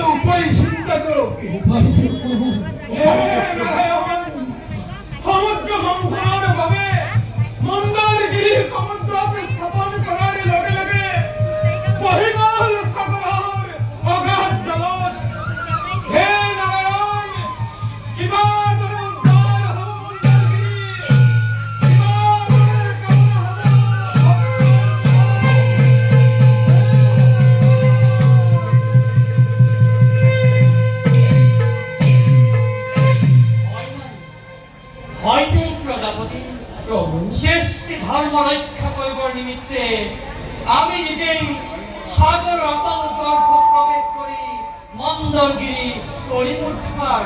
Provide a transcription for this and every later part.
উপায় চিন্তা করো কি সমুদ্র মন্থনের ভাবে মন্দারগিরি সমুদ্রকে স্থাপন করার লগে লগে বহিগল সাগর অগাধ জলত হে নারায়ণ কিবা করে উদ্ধার হও মন্দারগিরি শ্রেষ্ঠী ধর্ম রক্ষা করবার নিমিত্তে আমি নিজেই সাগর অতল গর্ভ প্রবেশ করি মন্দরগিরি করি উদ্ধার।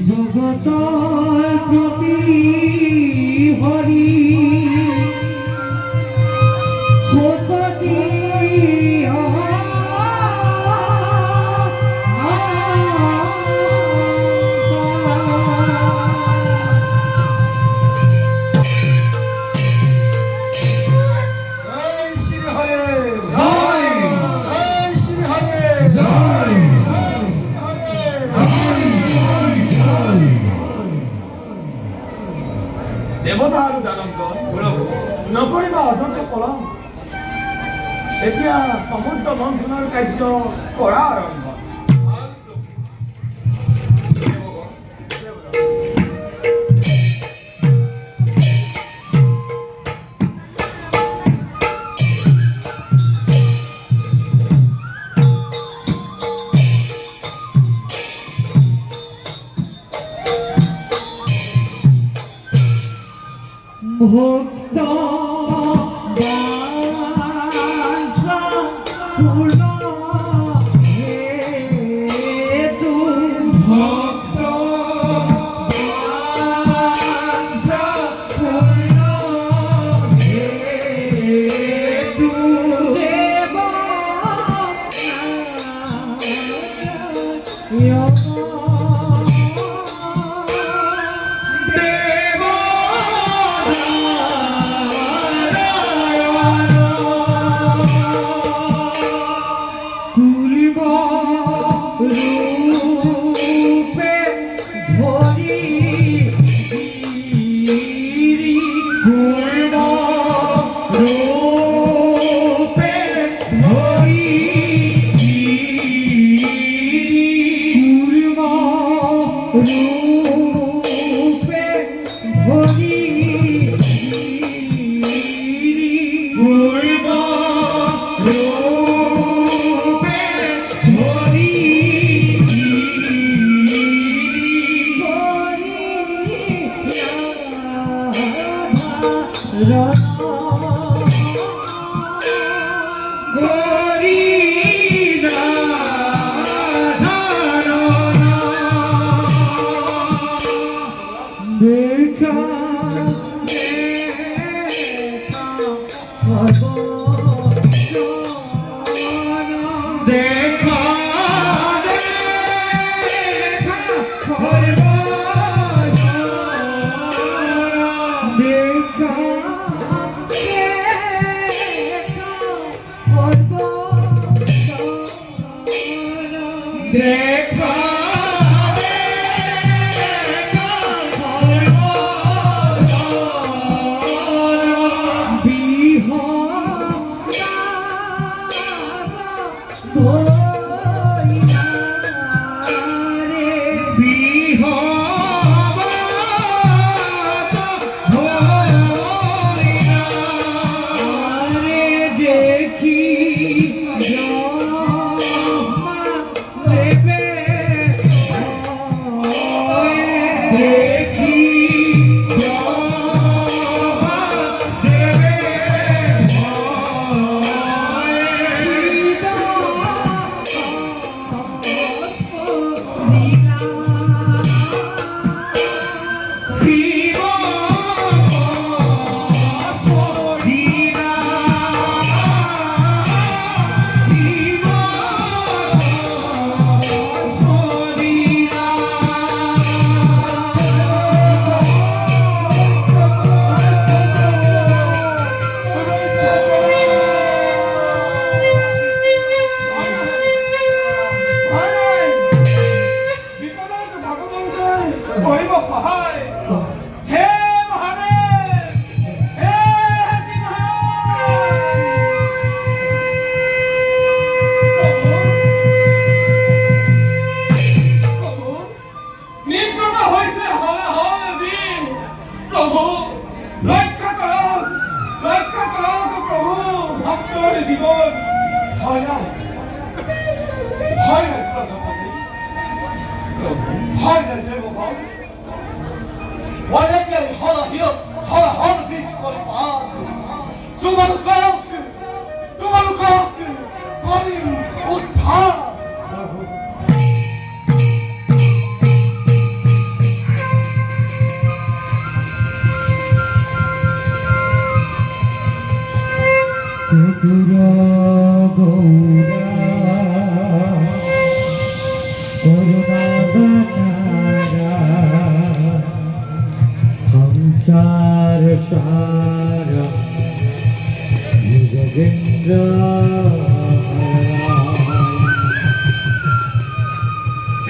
জগত প্রতি হরি ভকতি দেবতা আৰু দানৱগণ নকৰিবা অযথ পলম এতিয়া সমুদ্ৰ মন্থনৰ কাৰ্য কৰা আৰম্ভ ভক্ত পূর্ণ হেতু ভক্ত পূর্ণ হেতু দেব রূপে ধরি পূর্ণ রূপে ধরি পূর্ণ রূপে ধরি পূর্ণ রূপে ধরি সংসার সারা যোগেন্দ্র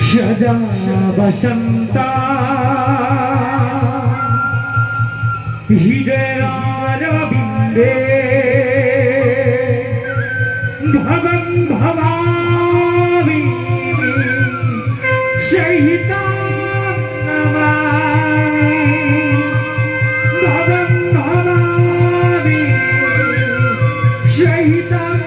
সদা বসন্তা হৃদয়ারবিন্দে ভগং ভবামি সহিতাং নমামি ভগং ভবামি সহিতাং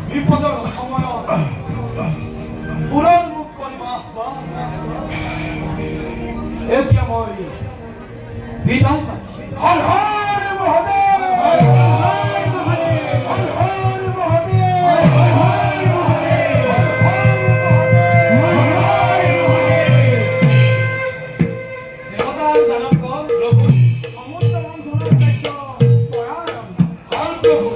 বিপদৰ সময়ত পুৰণ মুখ কৰিবা এতিয়া মই বিদায় পাইছো। হৰ হৰ মহাদেৱ হৰ হৰ মহাদেৱ হৰ হৰ মহাদেৱ হৰ হৰ মহাদেৱ হৰ হৰ মহাদেৱ দেৱতা আৰু দানৱগণ প্ৰভু সমুদ্ৰ মন্থনৰ কাৰ্য কৰা আৰম্ভ হল প্ৰভু।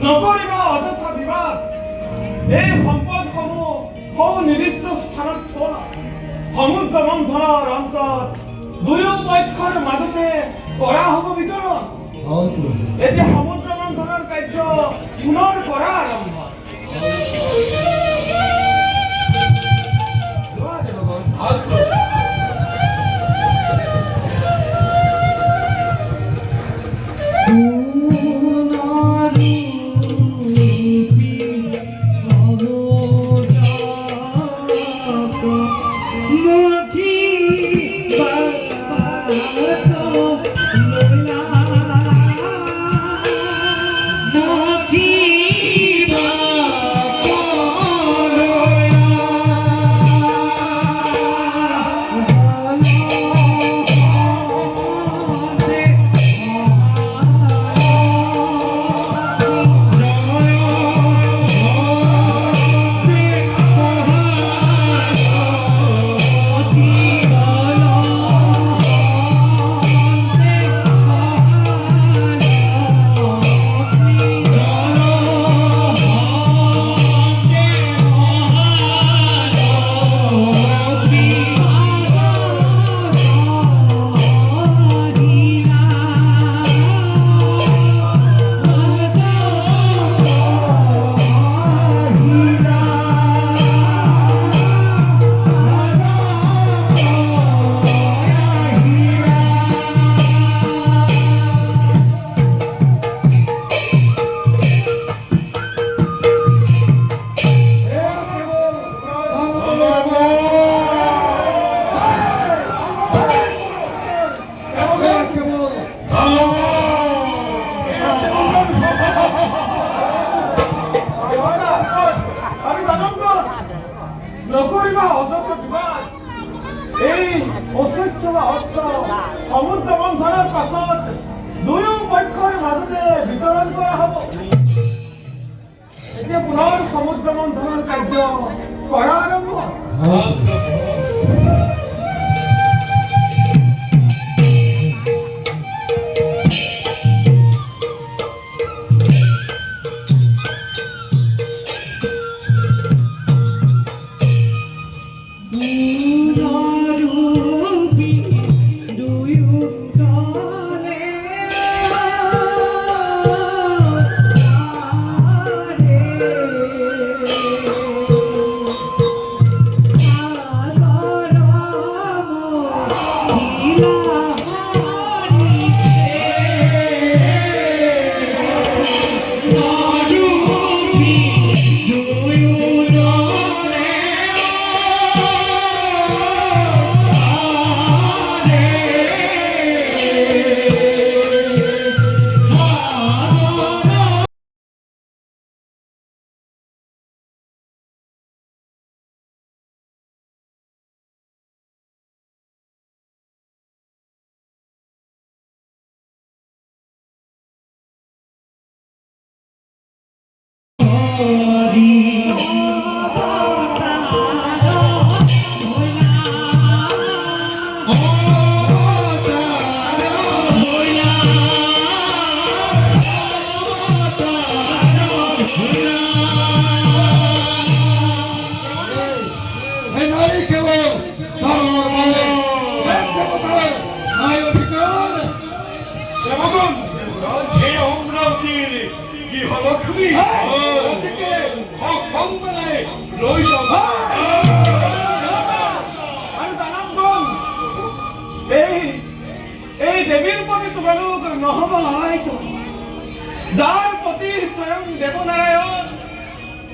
নকৰিবা অযথা বিবাদ। এই সম্পদসমূহ সুনিৰ্দিষ্ট স্থানত থোৱা। সমুদ্ৰ মন্থনৰ অন্তত দুয়ো পক্ষৰ মাজতে কৰা হ'ব বিতৰণ। এতিয়া সমুদ্ৰ মন্থনৰ কাৰ্য পুনৰ কৰা আৰম্ভ। নকৰিবা অযথ বিবাদ। এই অস্বচ্ছ বা অস্ত্ৰ সমুদ্ৰ মন্থনৰ পাছত দুয়ো পক্ষৰ মাজতে বিতৰণ কৰা হ'ব। এতিয়া পুনৰ সমুদ্ৰ মন্থনৰ কাৰ্য কৰা আৰম্ভ হ'ব। এই দেৱীৰ প্ৰতি তোমালোক নহব ললায়িত। যাৰ প্ৰতি স্বয়ং দেৱনাৰায়ণ,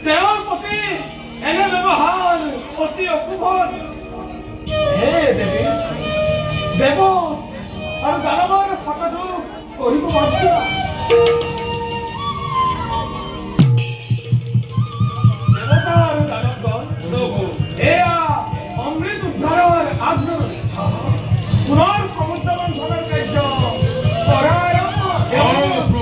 তেওঁৰ প্ৰতি এনে ব্যৱহাৰ অতি অশুভন। হে দেৱী, দেৱ আৰু দানৱৰ ফটাটো কৰিব পাৰিবা। দেৱতা আৰু দানৱগণ, এয়া অমৃত উদ্ধাৰৰ আগজননী। পুনৰ সমুদ্ৰ মন্থনৰ কাৰ্য কৰা আৰম্ভ হ'ব।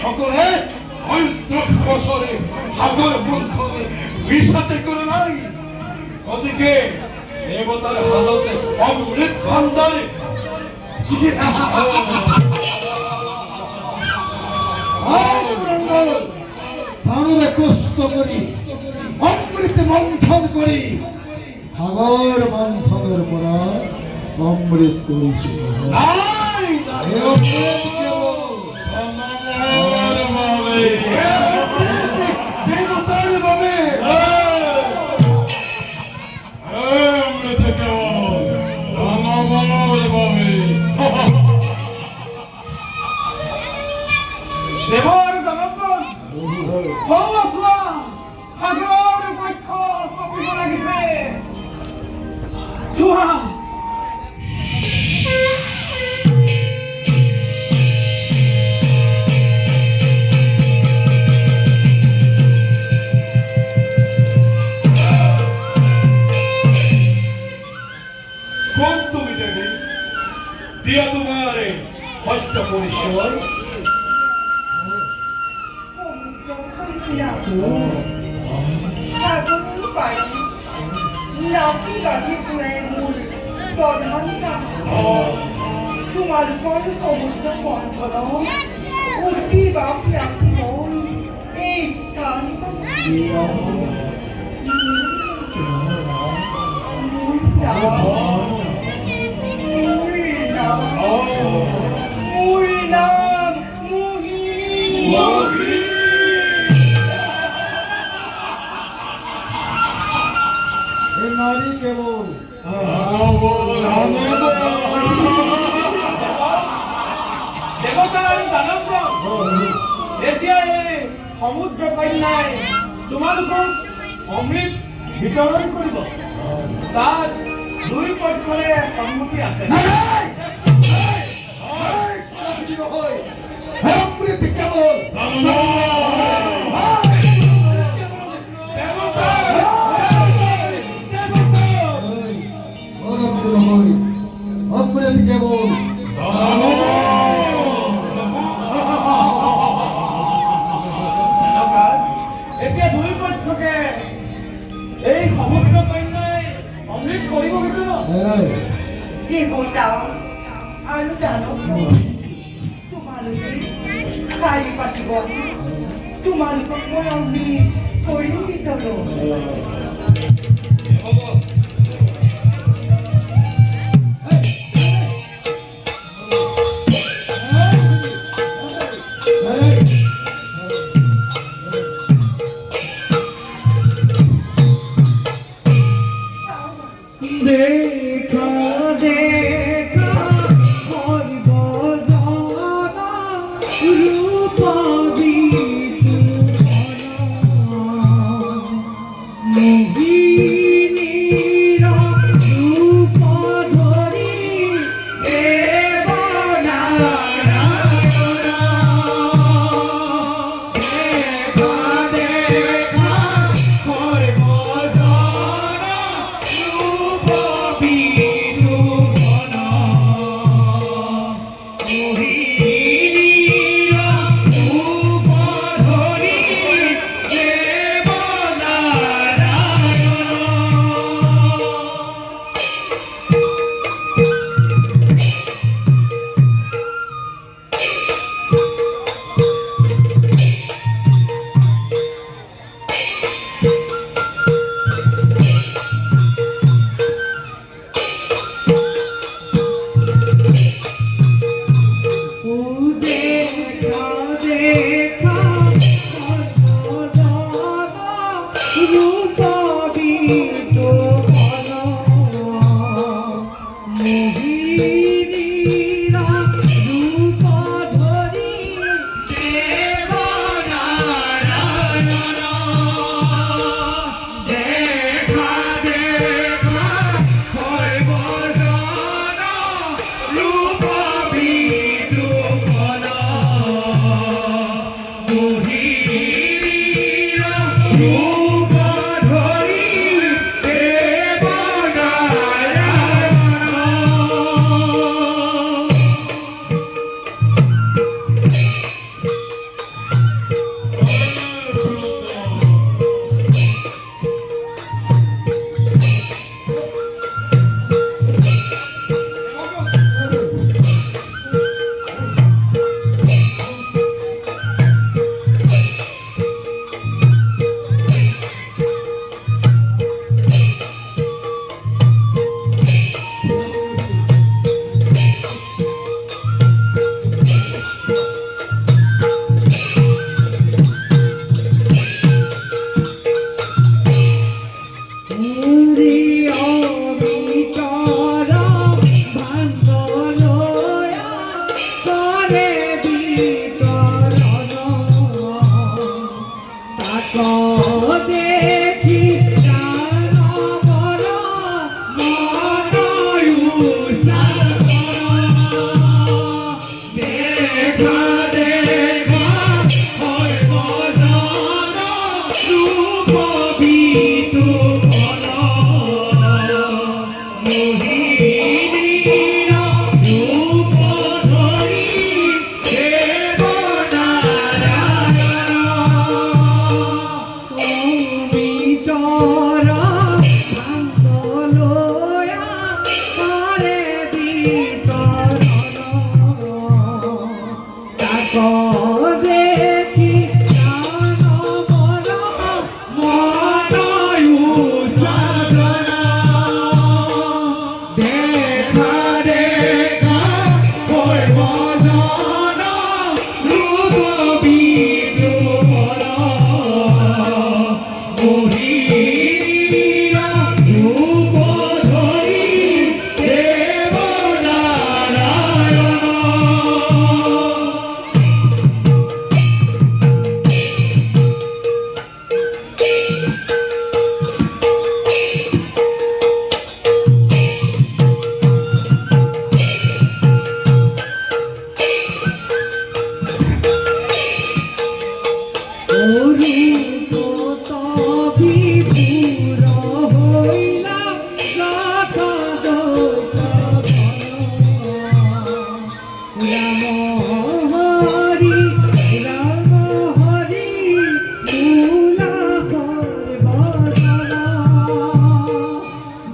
সকলে বছরে সাগর মন্থনে বিশ্বাসে করে নাই। ওদিকে দেবতার হাজতে অমৃত ভান্ডারে দানবে কষ্ট করি অমৃত মন্থন করি সাগর মন্থনের পরা অমৃত করেছি নাই এ অমৃত কেবল দেবতার ভাবে অমৃত কেবল অনবর ভাবে দেবর জগৎ হওয়া সাগর পক্ষ কপিব লাগিছে চোৱা কোন তুমি দেবী দিয়া তোমারে হত্যা পরিচয় তোমার পরে সমুদ্র মন্থন উঠি বাপি আপনি এই স্থান মূল নাম মোহিনী এ নারী কেবল দেৱতাৰ দানৱ এতিয়া এই সমুদ্ৰ কন্যাই তোমালোকক অমৃত বিতৰণ কৰিব তাত দুই পক্ষৰে সন্মতি আছে অমৃত কেবল অমৃত কেবল এতিয়া দুই পক্ষকে এই সমুদ্ৰ কন্যাই অমৃত কৰিব ভিতৰত দেবতা আৰু দানৱ তোমালোকে শাৰী পাতিব তোমালোকক মই অমৃত কৰিম ভিতৰত দেখা দেখা হইব জানা রূপাদি মোহিনীরা রূপ ধরি দেখি প্রাণ মন মনয়ুষা দেখা দেখা সর্বজন রূপ বিতু মন মোহিনীর রূপ ধরি দেব নারায়ণ অমিতর শান্ত লয়া করে বিতরণ তাক দেখি প্রাণ মন মনয়ুষা দেখা দেখা সর্বজন রূপ বিদ্রুমণ মোহিনীর রূপ ধরি দেব নারায়ণ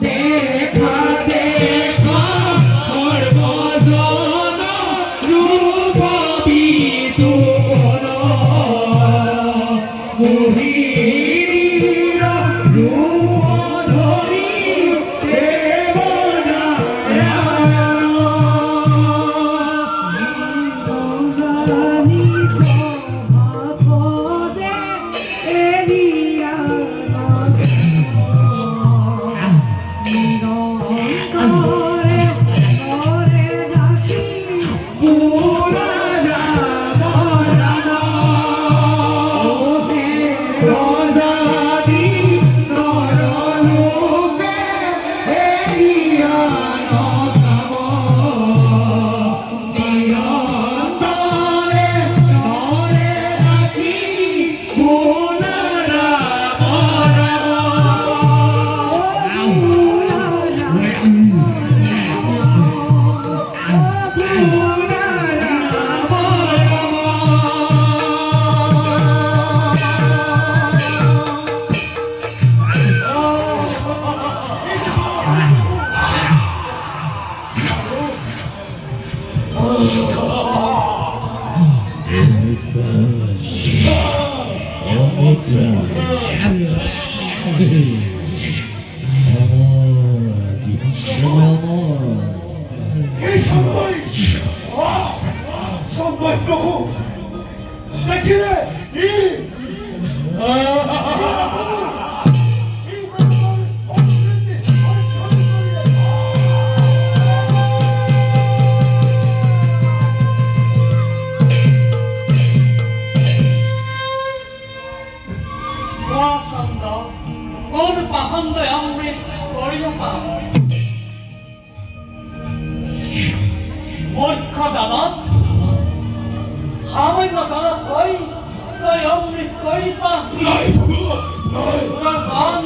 দেখা দেখা সর্বজন রূপ বিতু মোহিনীর রূপ ধরি দেব নারায়ণ জানি পদে এরিয়া নিরন্তরে করে ডাকি পুরা রাম রাম ওহে রজাদি নরলোকে হেরিয়া নতম নিরন্তরে করে ডাকি পুরা রাম রাম এই সম্বই সম্বই প্রভু দেখিলে কোন পাখন্দ অমৃত করিল পাপ মূর্খ দানব সামান্য দানব হই তই অমৃত করি পাপ নাই প্রভু নাই পুরাণ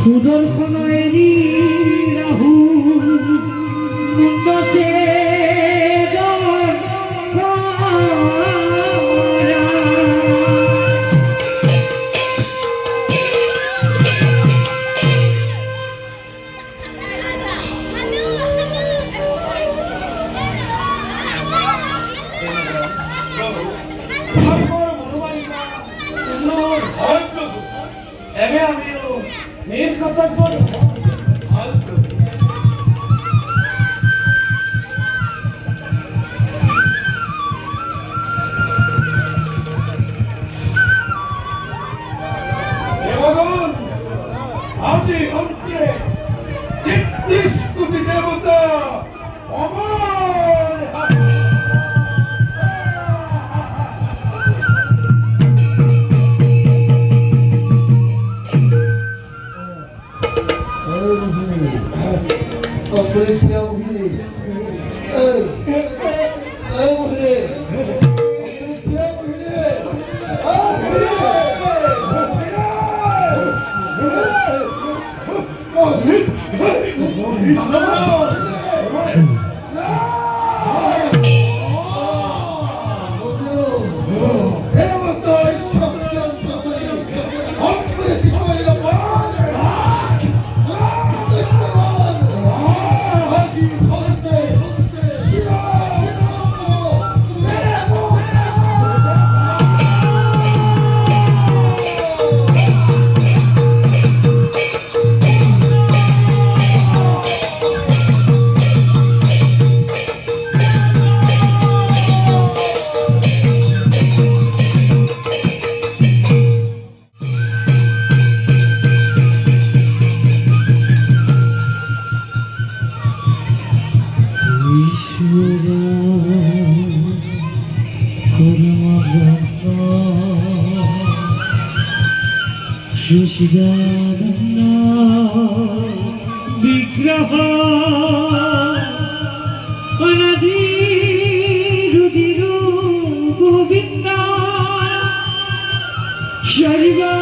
সুদর্শন এরি রাহু মুন্ডতে ଏବେ আমি নিজ কর্তব্য আজি অন্তে ৩৩ কোটি দেবতা অমর সুশিদানন্দ বিগ্রহ অনাদি রুদির গোবিন্দ শৈবা